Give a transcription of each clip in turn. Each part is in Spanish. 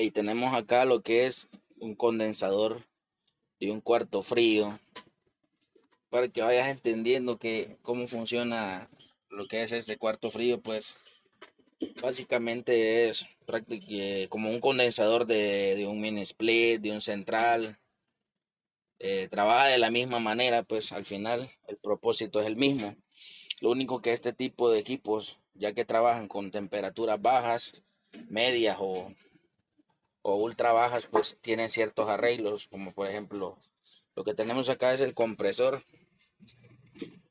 Y tenemos acá lo que es un condensador de un cuarto frío para que vayas entendiendo cómo funciona lo que es este cuarto frío. Pues básicamente es como un condensador de un mini split, de un central. Trabaja de la misma manera, pues al final el propósito es el mismo. Lo único que este tipo de equipos, ya que trabajan con temperaturas bajas, medias o ultra bajas, pues tienen ciertos arreglos, como por ejemplo lo que tenemos acá es el compresor.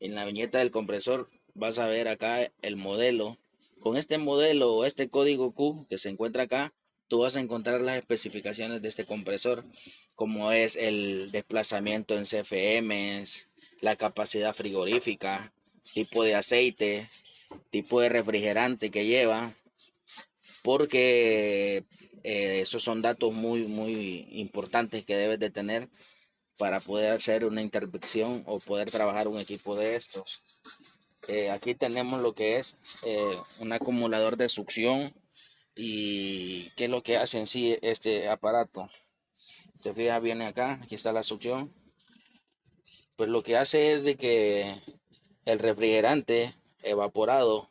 En la viñeta del compresor vas a ver acá el modelo. Con este modelo o este código Q que se encuentra acá, tú vas a encontrar las especificaciones de este compresor, como es el desplazamiento en CFM, la capacidad frigorífica, tipo de aceite, tipo de refrigerante que lleva, porque esos son datos muy importantes que debes de tener para poder hacer una intervención o poder trabajar un equipo de estos. Aquí tenemos lo que es un acumulador de succión. ¿Y qué es lo que hace en sí este aparato? Te fijas, viene acá, aquí está la succión. Pues lo que hace es de que el refrigerante evaporado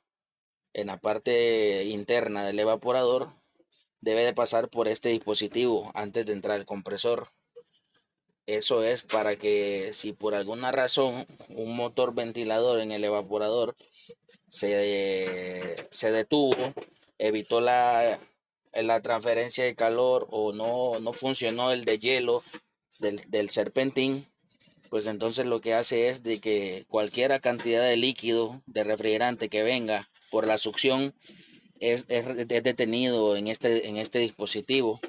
en la parte interna del evaporador debe de pasar por este dispositivo antes de entrar al compresor. Eso es para que si por alguna razón un motor ventilador en el evaporador se detuvo, evitó la transferencia de calor o no funcionó el de hielo del serpentín, pues entonces lo que hace es de que cualquier cantidad de líquido, de refrigerante que venga por la succión es detenido en este dispositivo.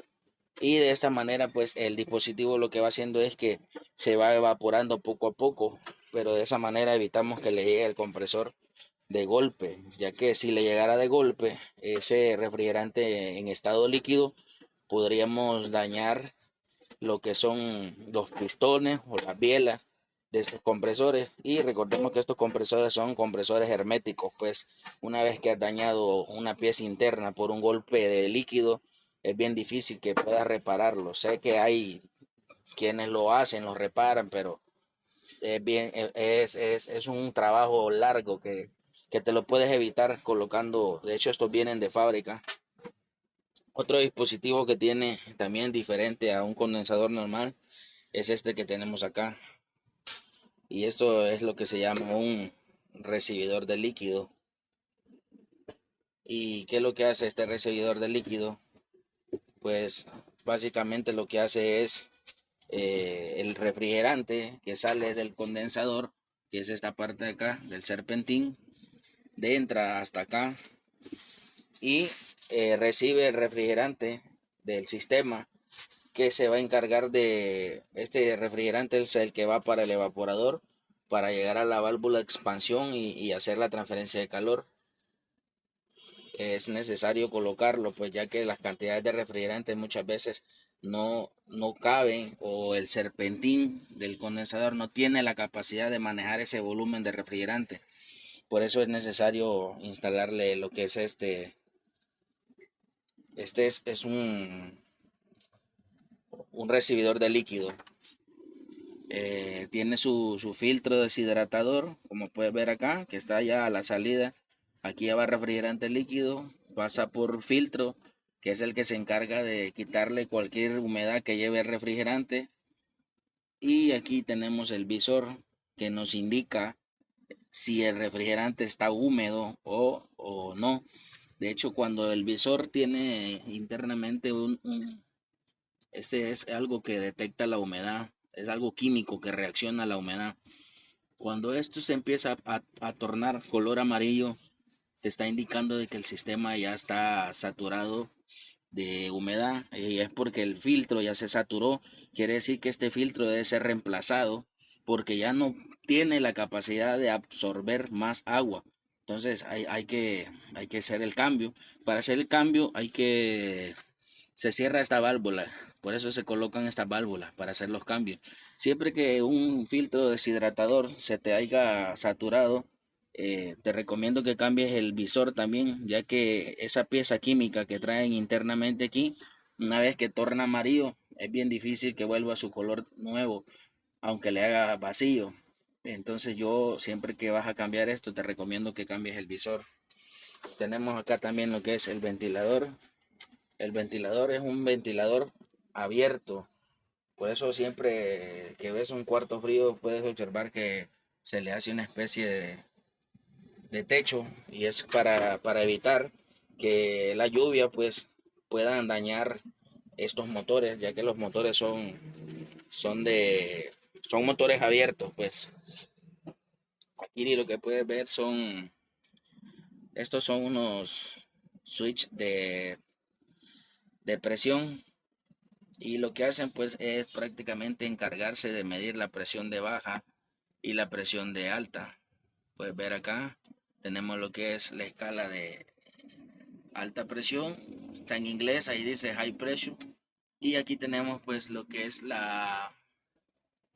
Y de esta manera, pues el dispositivo lo que va haciendo es que se va evaporando poco a poco, pero de esa manera evitamos que le llegue el compresor de golpe, ya que si le llegara de golpe ese refrigerante en estado líquido, podríamos dañar lo que son los pistones o las bielas de estos compresores. Y recordemos que estos compresores son compresores herméticos, pues una vez que has dañado una pieza interna por un golpe de líquido, es bien difícil que puedas repararlo. Sé que hay quienes lo hacen, lo reparan, pero es un trabajo largo que te lo puedes evitar colocando. De hecho, estos vienen de fábrica. Otro dispositivo que tiene también diferente a un condensador normal es este que tenemos acá. Y esto es lo que se llama un recibidor de líquido. ¿Y qué es lo que hace este recibidor de líquido? Pues básicamente lo que hace es el refrigerante que sale del condensador, que es esta parte de acá del serpentín, entra hasta acá y recibe el refrigerante del sistema, que se va a encargar de este refrigerante, es el que va para el evaporador para llegar a la válvula de expansión y hacer la transferencia de calor. Es necesario colocarlo, pues ya que las cantidades de refrigerante muchas veces no caben, o el serpentín del condensador no tiene la capacidad de manejar ese volumen de refrigerante. Por eso es necesario instalarle lo que es es un recibidor de líquido. Tiene su filtro deshidratador, como puedes ver acá, que está ya a la salida. Aquí ya va refrigerante líquido, pasa por filtro, que es el que se encarga de quitarle cualquier humedad que lleve el refrigerante. Y aquí tenemos el visor, que nos indica si el refrigerante está húmedo o no. De hecho, cuando el visor tiene internamente este es algo que detecta la humedad, es algo químico que reacciona a la humedad. Cuando esto se empieza a tornar color amarillo, te está indicando de que el sistema ya está saturado de humedad, y es porque el filtro ya se saturó. Quiere decir que este filtro debe ser reemplazado porque ya no tiene la capacidad de absorber más agua. Entonces hay que hacer el cambio. Para hacer el cambio se cierra esta válvula. Por eso se colocan estas válvulas para hacer los cambios. Siempre que un filtro deshidratador se te haya saturado, te recomiendo que cambies el visor también, ya que esa pieza química que traen internamente aquí Una vez que torna amarillo, es bien difícil que vuelva a su color nuevo, aunque le haga vacío. Entonces yo siempre que vas a cambiar esto, te recomiendo que cambies el visor. Tenemos acá también lo que es el ventilador. El ventilador es un ventilador abierto. Por eso siempre que ves un cuarto frío puedes observar que se le hace una especie de techo, y es para evitar que la lluvia pues puedan dañar estos motores, ya que los motores son motores abiertos. Pues aquí lo que puedes ver estos son unos switch de presión, y lo que hacen pues es prácticamente encargarse de medir la presión de baja y la presión de alta. Puedes ver acá tenemos lo que es la escala de alta presión, está en inglés, ahí dice high pressure, y aquí tenemos pues lo que es la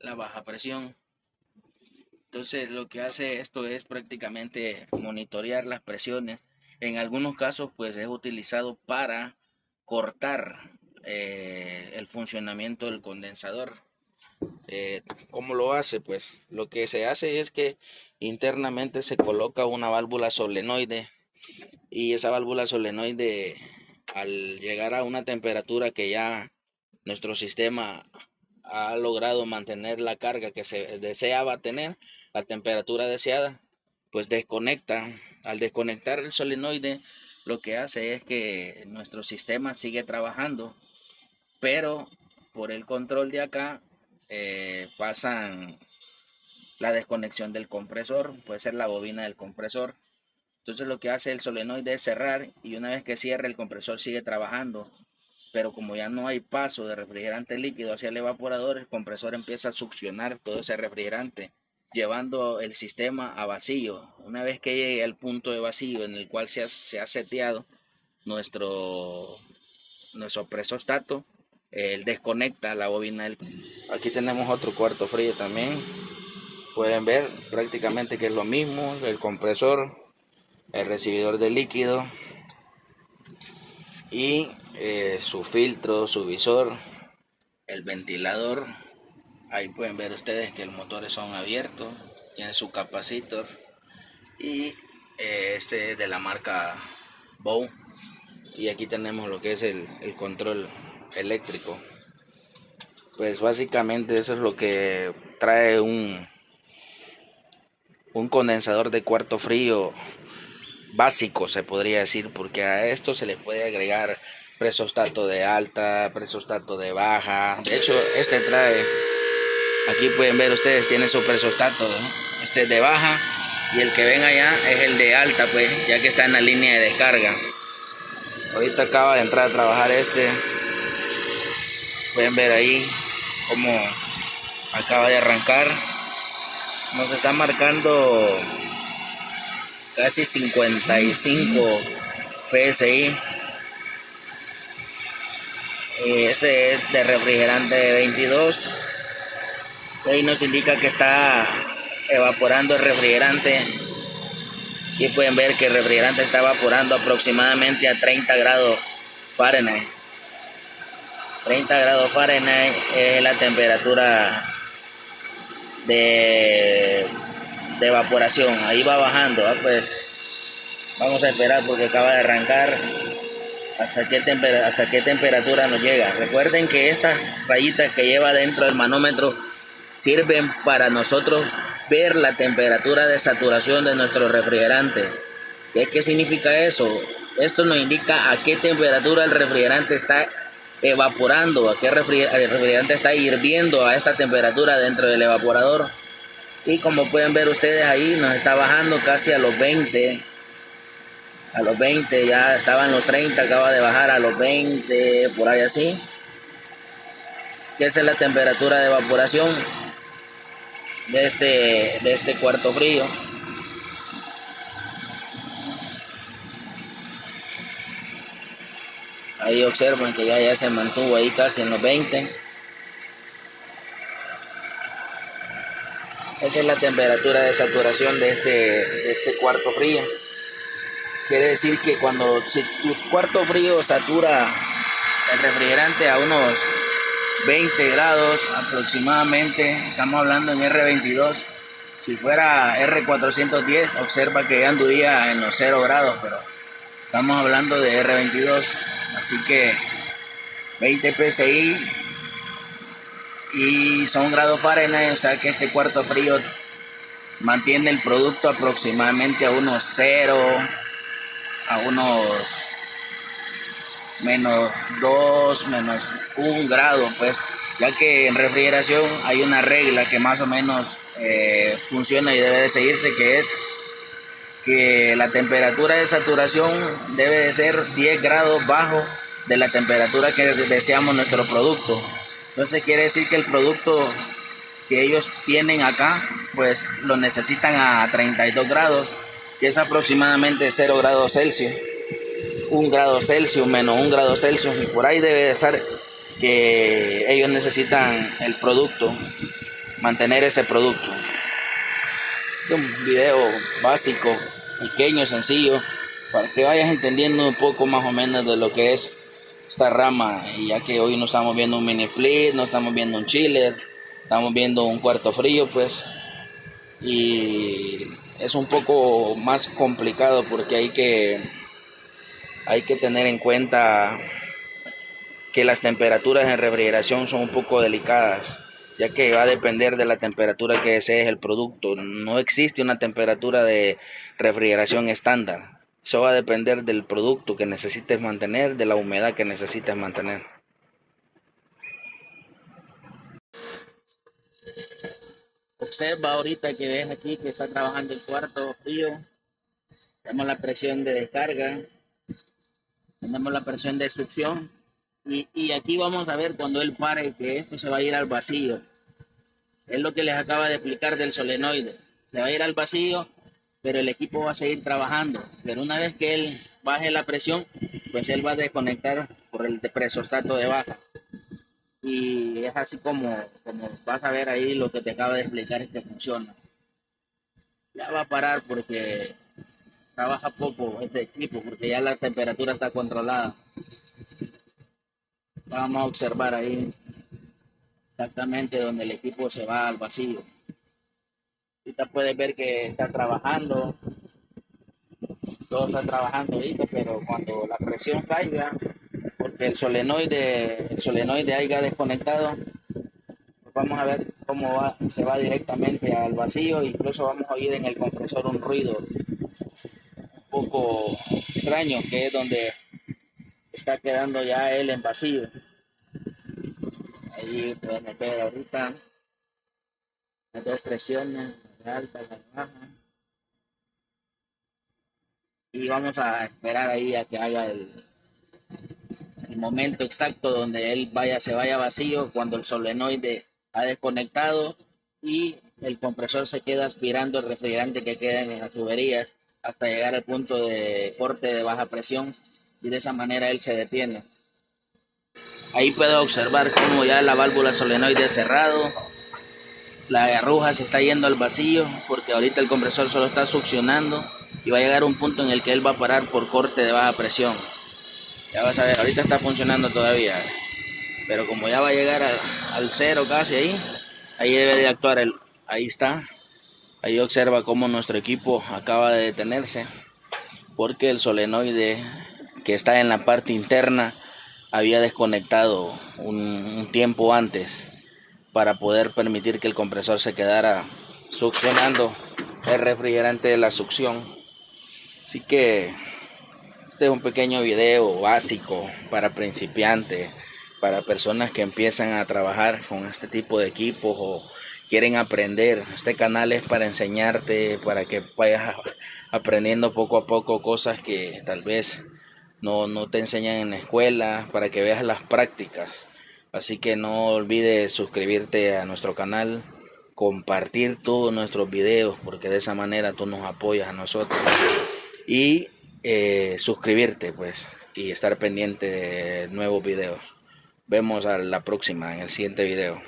baja presión. Entonces lo que hace esto es prácticamente monitorear las presiones. En algunos casos pues es utilizado para cortar el funcionamiento del condensador. ¿Cómo lo hace? Pues lo que se hace es que internamente se coloca una válvula solenoide, y esa válvula solenoide, al llegar a una temperatura que ya nuestro sistema ha logrado mantener la carga que se deseaba tener, la temperatura deseada, pues desconecta. Al desconectar el solenoide, lo que hace es que nuestro sistema sigue trabajando, pero por el control de acá pasan la desconexión del compresor, puede ser la bobina del compresor. Entonces lo que hace el solenoide es cerrar, y una vez que cierra el compresor sigue trabajando, pero como ya no hay paso de refrigerante líquido hacia el evaporador, el compresor empieza a succionar todo ese refrigerante, llevando el sistema a vacío. Una vez que llegue al punto de vacío en el cual se ha seteado nuestro presostato, él desconecta la bobina del... Aquí tenemos otro cuarto frío también. Pueden ver prácticamente que es lo mismo: el compresor, el recibidor de líquido y su filtro, su visor, el ventilador. Ahí pueden ver ustedes que los motores son abiertos, tiene su capacitor, y este es de la marca Bow. Y aquí tenemos lo que es el control eléctrico. Pues básicamente eso es lo que trae un condensador de cuarto frío básico, se podría decir, porque a esto se le puede agregar presostato de alta, presostato de baja. De hecho, este trae, aquí pueden ver ustedes, tiene su presostato, ¿no? Este es de baja, y el que ven allá es el de alta, pues ya que está en la línea de descarga. Ahorita acaba de entrar a trabajar este. Pueden ver ahí cómo acaba de arrancar. Nos está marcando casi 55 PSI. Este es de refrigerante de 22. Ahí nos indica que está evaporando el refrigerante. Aquí pueden ver que el refrigerante está evaporando aproximadamente a 30 grados Fahrenheit. 30 grados Fahrenheit es la temperatura de evaporación. Ahí va bajando, ¿eh? Pues vamos a esperar porque acaba de arrancar. ¿Hasta qué temperatura nos llega? Recuerden que estas rayitas que lleva dentro del manómetro sirven para nosotros ver la temperatura de saturación de nuestro refrigerante. ¿Qué significa eso? Esto nos indica a qué temperatura el refrigerante está evaporando, a qué el refrigerante está hirviendo a esta temperatura dentro del evaporador. Y como pueden ver ustedes ahí, nos está bajando casi a los 20. A los 20, ya estaba en los 30, acaba de bajar a los 20, por ahí así. Que esa es la temperatura de evaporación de este cuarto frío. Ahí observan que ya se mantuvo ahí casi en los 20. Esa es la temperatura de saturación de este cuarto frío. Quiere decir que si tu cuarto frío satura el refrigerante a unos 20 grados aproximadamente. Estamos hablando en R22. Si fuera R410, observa que ya anduría en los 0 grados, pero estamos hablando de R22. Así que 20 PSI y son grados Fahrenheit, o sea que este cuarto frío mantiene el producto aproximadamente a unos 0, a unos -2, -1 grado, pues, ya que en refrigeración hay una regla que más o menos funciona y debe de seguirse, que es que la temperatura de saturación debe de ser 10 grados bajo de la temperatura que deseamos nuestro producto. Entonces quiere decir que el producto que ellos tienen acá, pues lo necesitan a 32 grados, que es aproximadamente 0 grados Celsius. 1 grado Celsius, -1 grado Celsius, y por ahí debe de ser que ellos necesitan el producto, mantener ese producto. Un video básico, pequeño, sencillo, para que vayas entendiendo un poco más o menos de lo que es esta rama, y ya que hoy no estamos viendo un mini split, no estamos viendo un chiller, estamos viendo un cuarto frío, pues, y es un poco más complicado porque hay que tener en cuenta que las temperaturas en refrigeración son un poco delicadas, ya que va a depender de la temperatura que desees el producto. No existe una temperatura de refrigeración estándar. Eso va a depender del producto que necesites mantener, de la humedad que necesites mantener. Observa ahorita que ves aquí que está trabajando el cuarto frío. Tenemos la presión de descarga, tenemos la presión de succión, y aquí vamos a ver cuando él pare que esto se va a ir al vacío. Es lo que les acaba de explicar del solenoide. Se va a ir al vacío, pero el equipo va a seguir trabajando. Pero una vez que él baje la presión, pues él va a desconectar por el presostato de baja. Y es así como vas a ver ahí lo que te acaba de explicar, es que funciona. Ya va a parar porque trabaja poco este equipo, porque ya la temperatura está controlada. Vamos a observar ahí exactamente donde el equipo se va al vacío. Ahorita puedes ver que está trabajando, todo está trabajando ahorita, pero cuando la presión caiga, porque el solenoide haya desconectado, pues vamos a ver cómo se va directamente al vacío. Incluso vamos a oír en el compresor un ruido un poco extraño, que es donde está quedando ya él en vacío. Ahí podemos ver ahorita las dos presiones, la alta y la baja. Y vamos a esperar ahí a que haga el momento exacto donde él se vaya vacío, cuando el solenoide ha desconectado y el compresor se queda aspirando el refrigerante que queda en las tuberías hasta llegar al punto de corte de baja presión, y de esa manera él se detiene. Ahí puedo observar cómo ya la válvula solenoide es cerrado, la aguja se está yendo al vacío porque ahorita el compresor solo está succionando, y va a llegar un punto en el que él va a parar por corte de baja presión. Ya vas a ver, ahorita está funcionando todavía, pero como ya va a llegar al cero casi ahí debe de actuar ahí está. Ahí observa cómo nuestro equipo acaba de detenerse porque el solenoide que está en la parte interna había desconectado un tiempo antes para poder permitir que el compresor se quedara succionando el refrigerante de la succión. Así que este es un pequeño video básico para principiantes, para personas que empiezan a trabajar con este tipo de equipos o quieren aprender. Este canal es para enseñarte, para que vayas aprendiendo poco a poco cosas que tal vez no te enseñan en la escuela, para que veas las prácticas. Así que no olvides suscribirte a nuestro canal, compartir todos nuestros videos, porque de esa manera tú nos apoyas a nosotros. Y suscribirte, pues, y estar pendiente de nuevos videos. Vemos a la próxima en el siguiente video.